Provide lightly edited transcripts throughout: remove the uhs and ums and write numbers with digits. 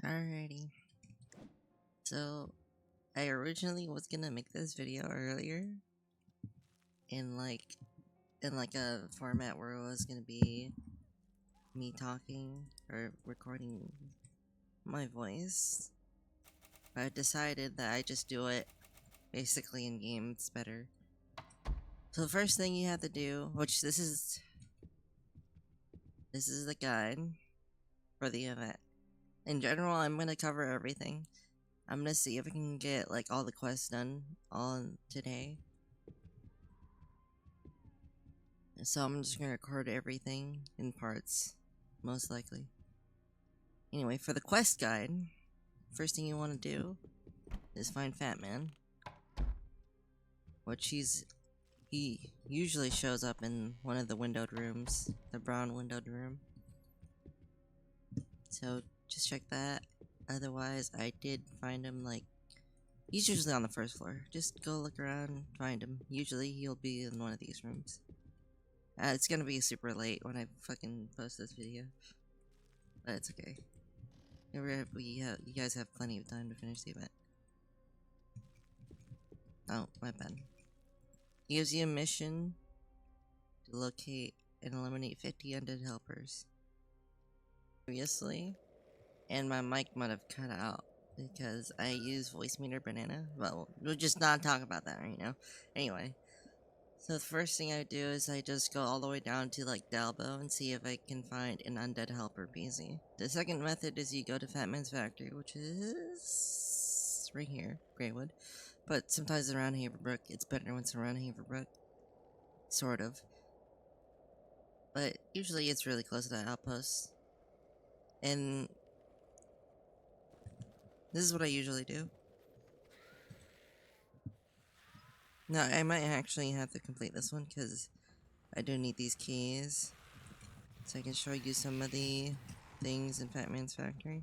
Alrighty. So, I originally was gonna make this video earlier in like a format where it was gonna be me talking or recording my voice. But I decided that I just do it basically in game. It's better. So the first thing you have to do, which this is the guide for the event. In general, I'm gonna cover everything. I'm gonna see if I can get like all the quests done on today. So I'm just gonna record everything in parts, most likely. Anyway, for the quest guide, first thing you want to do is find Fatman, which he usually shows up in one of the windowed rooms, the brown windowed room. So just check that. Otherwise, I did find him he's usually on the first floor. Just go look around, find him. Usually he'll be in one of these rooms. It's gonna be super late when I fucking post this video, but it's okay. You guys have plenty of time to finish the event. Oh, my bad. He gives you a mission to locate and eliminate 50 undead helpers. Previously, and my mic might have cut out because I use voice meter banana. Well, we'll just not talk about that right now. Anyway. So the first thing I do is I just go all the way down to Dalbo and see if I can find an undead helper PC. The second method is you go to Fatman's factory, which is right here, Greywood. But sometimes around Haverbrook, it's better when it's around Haverbrook. Sort of. But usually it's really close to the outpost. And this is what I usually do. Now, I might actually have to complete this one because I do need these keys. So I can show you some of the things in Fatman's factory.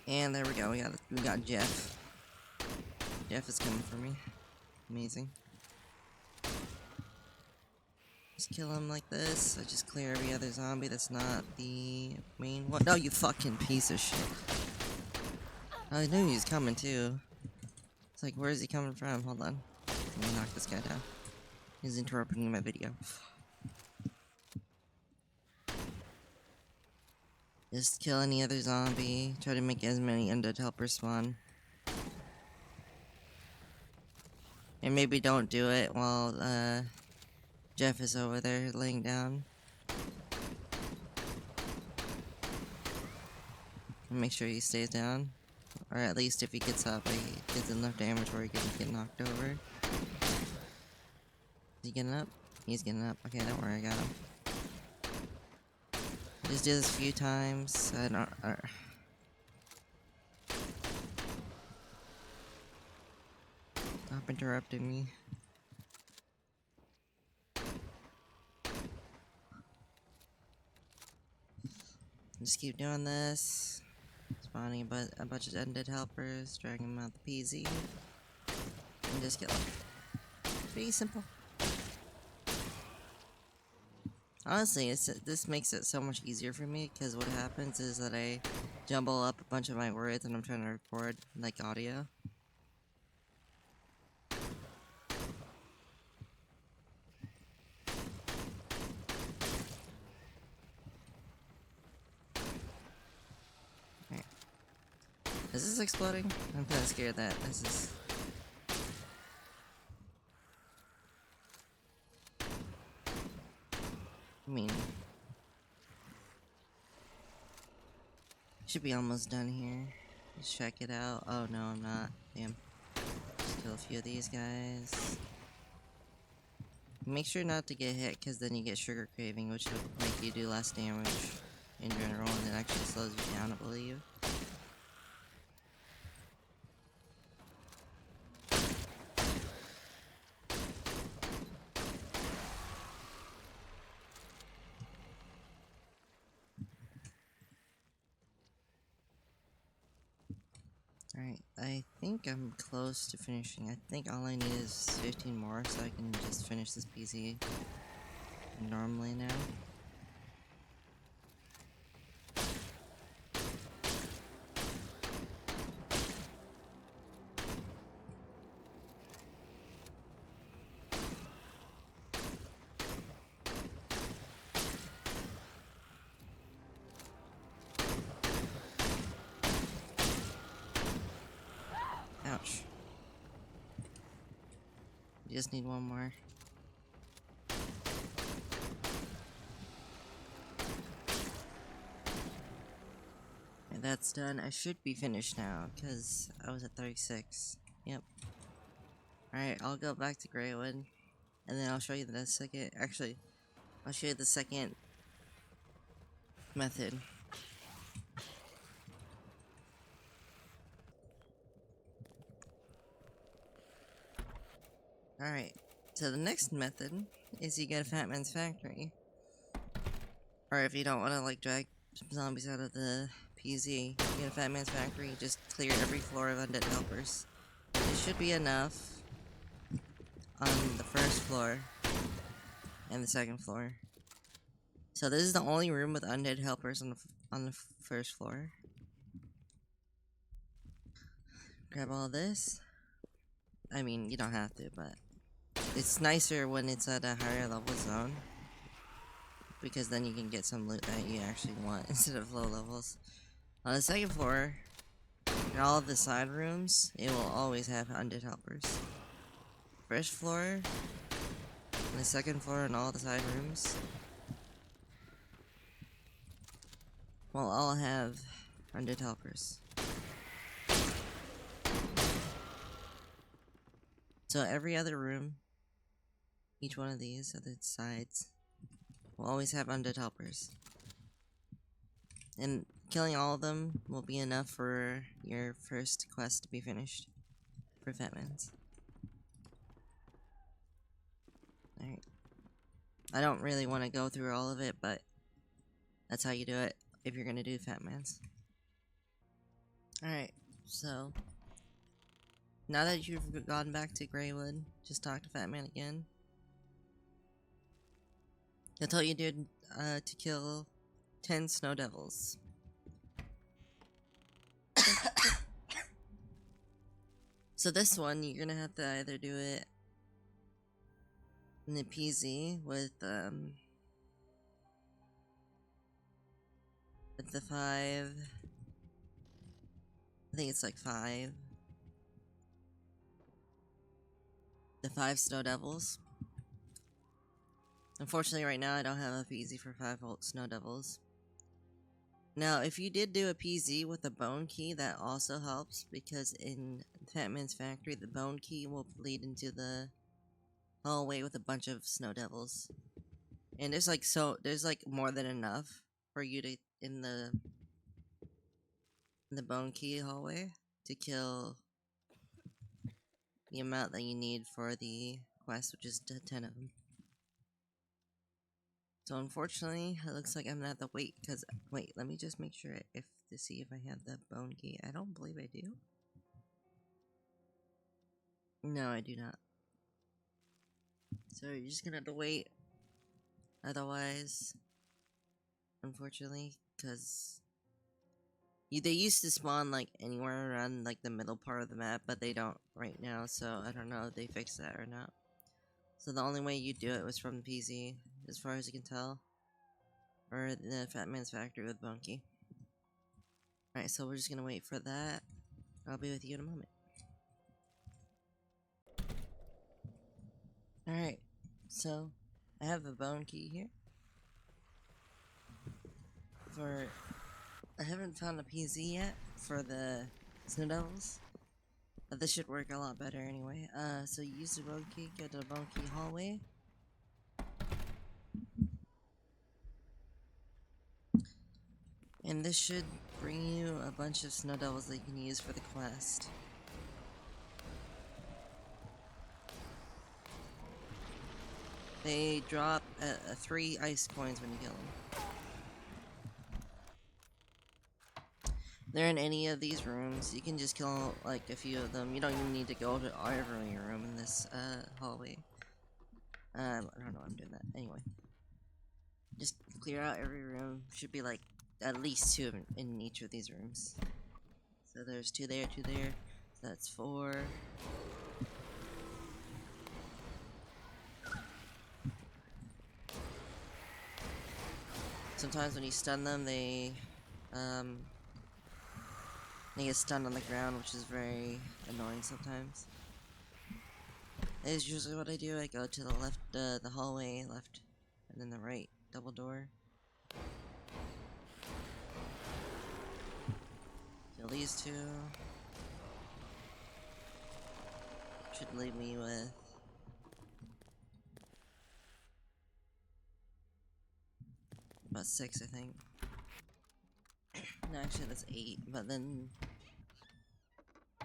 And there we go, we got Jeff. Jeff is coming for me. Amazing. Just kill him like this. I just clear every other zombie that's not the main one. No, you fucking piece of shit. I knew he was coming too. It's like, where is he coming from? Hold on. Let me knock this guy down. He's interrupting my video. Just kill any other zombie. Try to make as many undead helpers spawn. And maybe don't do it while Jeff is over there laying down. And make sure he stays down. Or at least if he gets up, he gets enough damage where he can get knocked over. Is he getting up? He's getting up. Okay, don't worry, I got him. Just do this a few times. Stop interrupting me. Just keep doing this. Spawning a bunch of undead helpers, dragging them out the PZ, and just kill them. Pretty simple. Honestly, this makes it so much easier for me, because what happens is that I jumble up a bunch of my words and I'm trying to record, audio. Okay. Is this exploding? I'm kinda scared that this is... I mean... should be almost done here. Just check it out. Oh no, I'm not. Damn. Just kill a few of these guys. Make sure not to get hit, because then you get sugar craving, which will make you do less damage in general, and it actually slows you down, I believe. Alright, I think I'm close to finishing. I think all I need is 15 more, so I can just finish this PC normally now. You just need one more. And that's done. I should be finished now, because I was at 36. Yep. Alright, I'll go back to Greywood, and then I'll show you the second. Actually, I'll show you the second method. Alright, so the next method is you get a Fatman's Factory. Or if you don't want to like drag zombies out of the PZ, you get a Fatman's Factory, you just clear every floor of Undead Helpers. It should be enough on the first floor and the second floor. So this is the only room with Undead Helpers on the first floor. Grab all this. I mean, you don't have to, but it's nicer when it's at a higher level zone, because then you can get some loot that you actually want instead of low levels. On the second floor, in all of the side rooms, it will always have Undead Helpers. First floor, and the second floor, and all the side rooms will all have Undead Helpers. So every other room, each one of these other sides, will always have Undead Helpers. And killing all of them will be enough for your first quest to be finished for Fatman's. Alright. I don't really want to go through all of it, but that's how you do it if you're gonna do Fatman's. Alright, so now that you've gone back to Greywood, just talk to Fatman again. He'll tell you to kill 10 snow devils. So this one, you're gonna have to either do it in the PZ with the 5. I think it's like 5. The 5 snow devils. Unfortunately, right now I don't have a PZ for 5 volt snow devils. Now, if you did do a PZ with a bone key, that also helps, because in Fatman's Factory, the bone key will lead into the hallway with a bunch of snow devils. And there's like more than enough for you to in the bone key hallway to kill the amount that you need for the quest, which is 10 of them. So unfortunately, it looks like I'm gonna have to wait, because wait, let me just make sure to see if I have the bone key. I don't believe I do. No, I do not. So you're just gonna have to wait. Otherwise, unfortunately, because they used to spawn like anywhere around like the middle part of the map, but they don't right now. So I don't know if they fixed that or not. So the only way you do it was from the PZ, as far as you can tell, or the Fatman's Factory with bone key. Alright, so we're just gonna wait for that. I'll be with you in a moment. Alright, so I have a bone key here. I haven't found a PZ yet for the Snow Devils, but this should work a lot better anyway. So you use the bone key, go to the bone key hallway. And this should bring you a bunch of Snow Devils that you can use for the quest. They drop 3 ice coins when you kill them. They're in any of these rooms. You can just kill like a few of them. You don't even need to go to every room in this hallway. I don't know why I'm doing that. Anyway, just clear out every room. Should be like at least 2 in each of these rooms. So there's 2 there, 2 there. So that's 4. Sometimes when you stun them, they get stunned on the ground, which is very annoying sometimes. Is usually what I do. I go to the left, the hallway, left, and then the right double door. Kill these two. Should leave me with about 6, I think. No, actually that's 8, but then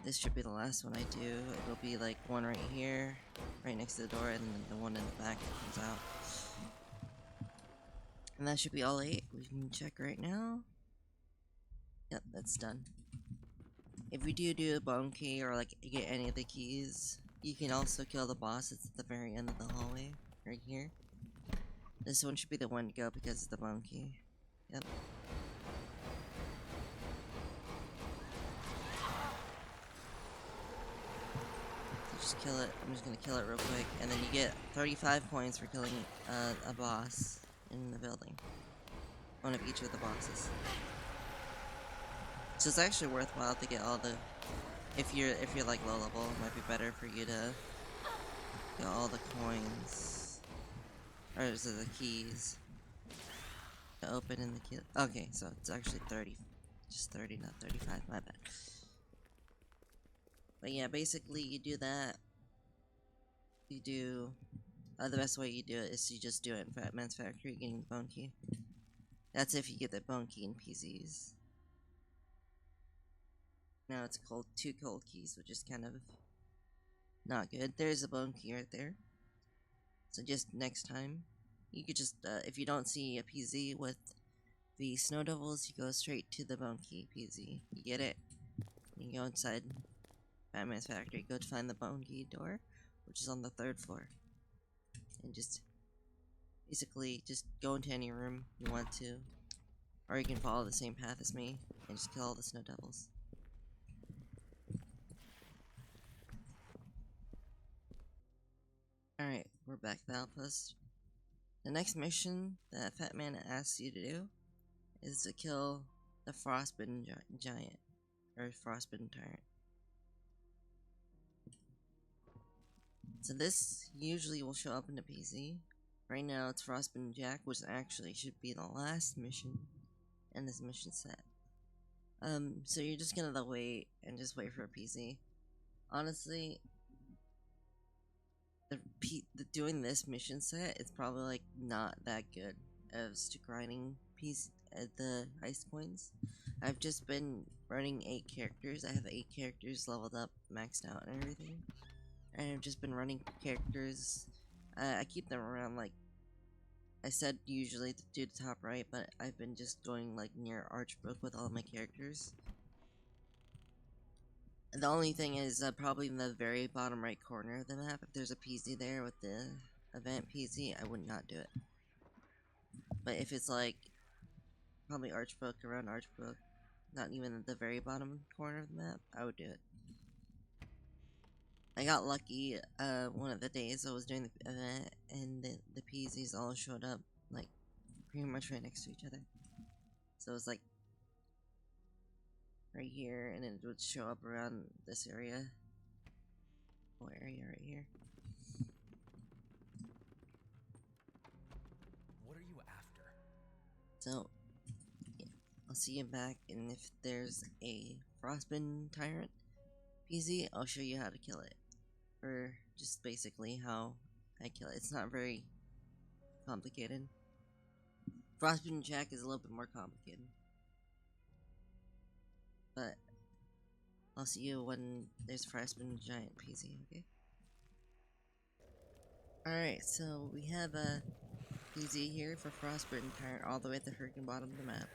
this should be the last one I do. It'll be like one right here, right next to the door, and then the one in the back that comes out. And that should be all 8. We can check right now. Yep, that's done. If you do a bone key or like get any of the keys, you can also kill the boss. It's at the very end of the hallway, right here. This one should be the one to go because it's the bone key. Yep. So just kill it. I'm just gonna kill it real quick, and then you get 35 points for killing a boss in the building. One of each of the bosses. So it's actually worthwhile to get all the. If you're like low level, it might be better for you to get all the coins or the keys to open in the key. Okay, so it's actually 30, just 30, not 35. My bad. But yeah, basically you do that. You do. The best way you do it is you just do it in Fatman's factory, getting the bone key. That's if you get the bone key in PZs. Now it's called 2 cold keys, which is kind of not good. There's a bone key right there. So just next time, you could just, if you don't see a PZ with the Snow Devils, you go straight to the bone key PZ. You get it, you go inside Batman's factory, go to find the bone key door, which is on the 3rd floor. And just, basically, just go into any room you want to. Or you can follow the same path as me, and just kill all the Snow Devils. Alright, we're back at the outpost. The next mission that Fatman asks you to do is to kill the Frostbitten Giant, or Frostbitten Tyrant. So this usually will show up in the PZ. Right now it's Frostbitten Jack, which actually should be the last mission in this mission set. So you're just gonna wait and just wait for a PZ. Honestly, doing this mission set is probably like not that good as to grinding the ice coins. I've just been running 8 characters. I have 8 characters leveled up, maxed out, and everything. And I've just been running characters. I keep them around, like I said, usually to do the top right, but I've been just going like near Archbook with all my characters. The only thing is probably in the very bottom right corner of the map, if there's a PZ there with the event PZ, I would not do it. But if it's like probably Archbook, around Archbook, not even at the very bottom corner of the map, I would do it. I got lucky one of the days I was doing the event, and the PZs all showed up like pretty much right next to each other. So it was like right here, and then it would show up around this area. Whole area right here. What are you after? So, yeah, I'll see you back, and if there's a Frostbitten Tyrant PZ, I'll show you how to kill it. Or just basically how I kill it. It's not very complicated. Frostbitten Jack is a little bit more complicated. But I'll see you when there's Frostbitten Giant PZ, okay? Alright, so we have a PZ here for Frostbitten Tyrant all the way at the freaking bottom of the map.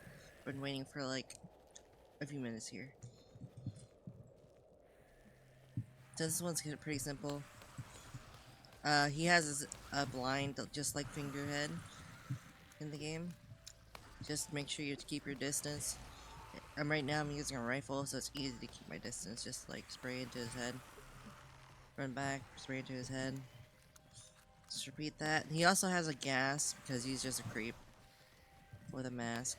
Been waiting for like a few minutes here. So this one's pretty simple. He has a blind just like Fingerhead in the game. Just make sure you keep your distance. Right now I'm using a rifle, so it's easy to keep my distance. Just like spray into his head, run back, spray into his head. Just repeat that. He also has a gas because he's just a creep with a mask.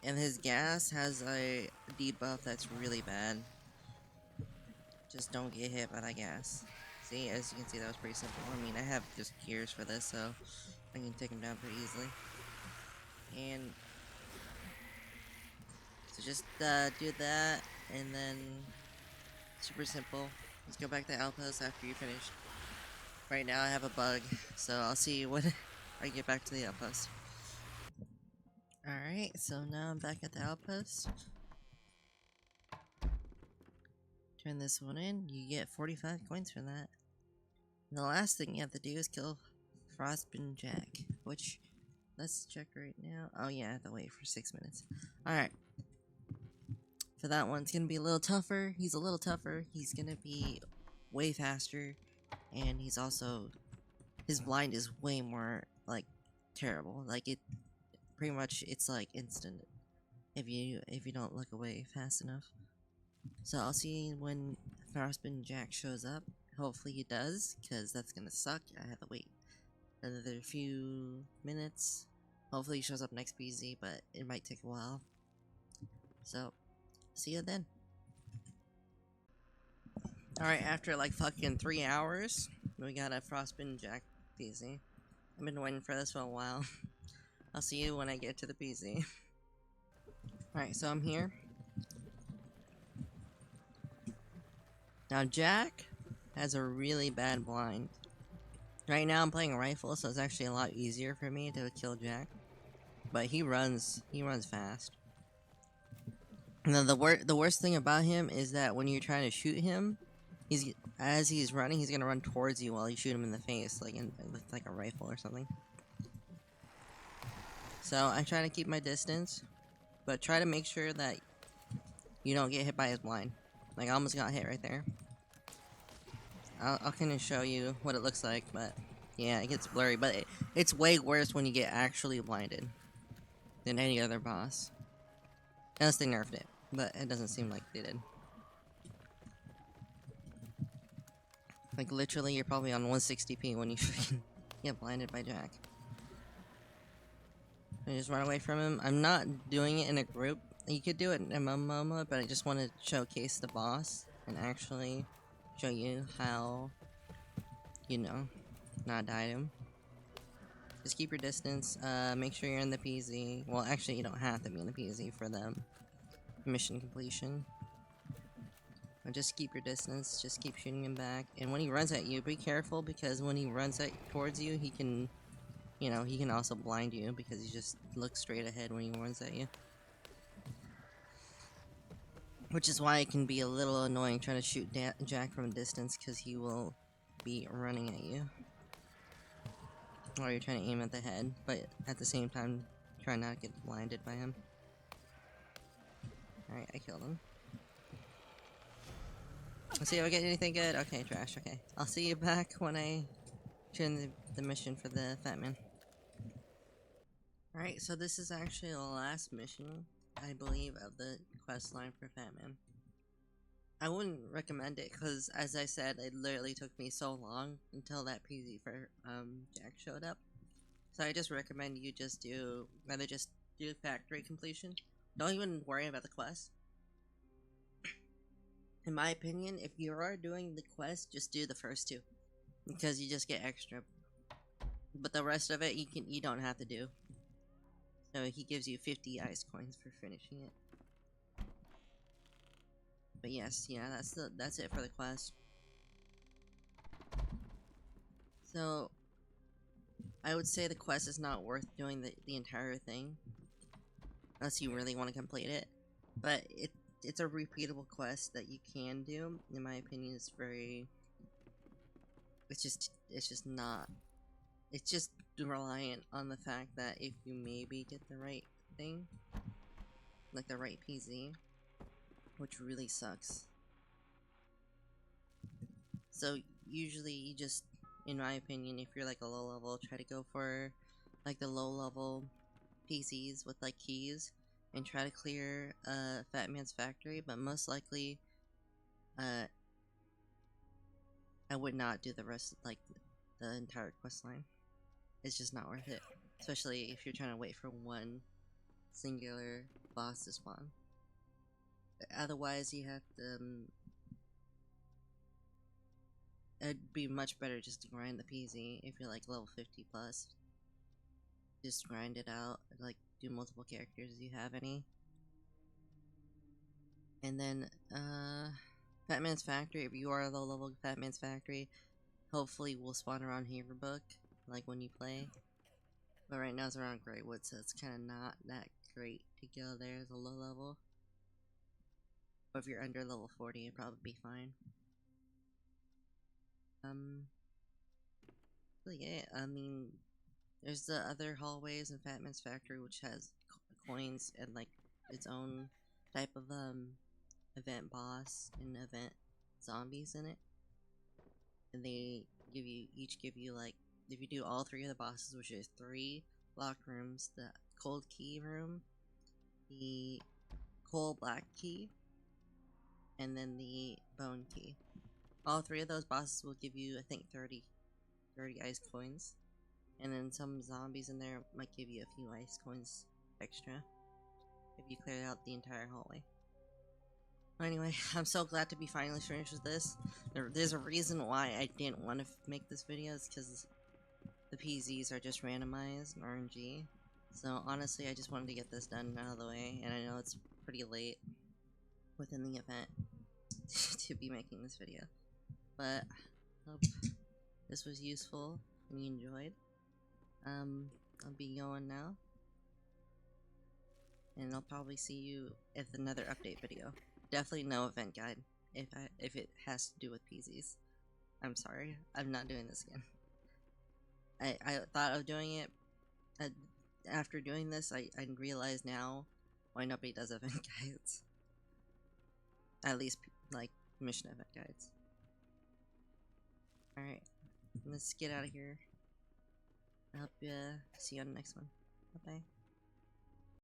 And his gas has a debuff that's really bad. Just don't get hit by that gas. See, as you can see, that was pretty simple. I mean, I have just gears for this, so I can take him down pretty easily. And so just do that, and then super simple. Just go back to outpost after you finish. Right now I have a bug, so I'll see you when I get back to the outpost. Alright, so now I'm back at the outpost. Turn this one in, you get 45 coins from that. And the last thing you have to do is kill Frostbitten Jack, which, let's check right now. Oh yeah, I have to wait for 6 minutes. Alright. For that one, it's gonna be a little tougher. He's a little tougher. He's gonna be way faster. And he's also... his blind is way more, like, terrible. Like, it... pretty much, it's, like, instant. If you don't look away fast enough. So I'll see when Frostbitten Jack shows up. Hopefully he does, because that's gonna suck. I have to wait another few minutes. Hopefully he shows up next PZ, but it might take a while. So, see you then. Alright, after like fucking 3 hours, we got a Frostbitten Jack PZ. I've been waiting for this for a while. I'll see you when I get to the PZ. Alright, so I'm here. Now Jack has a really bad blind. Right now I'm playing a rifle, so it's actually a lot easier for me to kill Jack. But he runs fast. Now the worst thing about him is that when you're trying to shoot him, as he's running, he's gonna run towards you while you shoot him in the face, with like a rifle or something. So I try to keep my distance, but try to make sure that you don't get hit by his blind. Like, I almost got hit right there. I'll kind of show you what it looks like, but yeah, it gets blurry. But it's way worse when you get actually blinded than any other boss. Unless they nerfed it, but it doesn't seem like they did. Like, literally, you're probably on 160p when you get blinded by Jack. I just run away from him. I'm not doing it in a group. You could do it in a MOMA, but I just want to showcase the boss and actually show you how, you know, not die to him. Just keep your distance. Make sure you're in the PZ. Well, actually, you don't have to be in the PZ for the mission completion. But just keep your distance. Just keep shooting him back. And when he runs at you, be careful, because when he runs towards you, he can, you know, he can also blind you because he just looks straight ahead when he runs at you. Which is why it can be a little annoying trying to shoot Jack from a distance, because he will be running at you. Or you're trying to aim at the head, but at the same time, try not to get blinded by him. Alright, I killed him. Let's see if I get anything good. Okay, trash, okay. I'll see you back when I turn the mission for the Fatman. Alright, so this is actually the last mission, I believe, of the questline for Fatman. I wouldn't recommend it, because, as I said, it literally took me so long until that PZ for Jack showed up. So I just recommend you rather just do factory completion. Don't even worry about the quest. In my opinion, if you are doing the quest, just do the first two, because you just get extra. But the rest of it, you don't have to do. So he gives you 50 ice coins for finishing it. But yes, yeah, that's it for the quest. So I would say the quest is not worth doing the entire thing, unless you really want to complete it. But it's a repeatable quest that you can do. In my opinion, it's just reliant on the fact that if you maybe get the right thing, like the right PZ, which really sucks. So usually you just, in my opinion, if you're like a low level, try to go for like the low level PCs with like keys and try to clear Fatman's factory, but most likely I would not do the rest, like the entire quest line. It's just not worth it, especially if you're trying to wait for one singular boss to spawn. Otherwise, you have to it'd be much better just to grind the PZ if you're like level 50 plus. Just grind it out, like do multiple characters if you have any. And then, Fatman's Factory, if you are low level Fatman's Factory, hopefully will spawn around Haverbook, like when you play. But right now it's around Greywood, so it's kind of not that great to go there as a low level. But if you're under level 40, it'd probably be fine. But yeah, I mean, there's the other hallways in Fatman's Factory, which has coins and like its own type of event boss and event zombies in it. And they each give you like, if you do all 3 of the bosses, which is 3 locked rooms, the cold key room, the coal black key, and then the bone key. All 3 of those bosses will give you, I think, 30 ice coins. And then some zombies in there might give you a few ice coins extra if you clear out the entire hallway. Anyway, I'm so glad to be finally finished with this. There's a reason why I didn't want to make this video, is because the PZs are just randomized and RNG. So honestly, I just wanted to get this done out of the way, and I know it's pretty late within the event to be making this video. But hope this was useful and you enjoyed. I'll be going now, and I'll probably see you at another update video. Definitely no event guide if it has to do with PZs. I'm sorry, I'm not doing this again. I thought of doing it. After doing this, I realize now why nobody does event guides. At least like mission event guides. Alright, let's get out of here. I hope see you on the next one. Bye bye.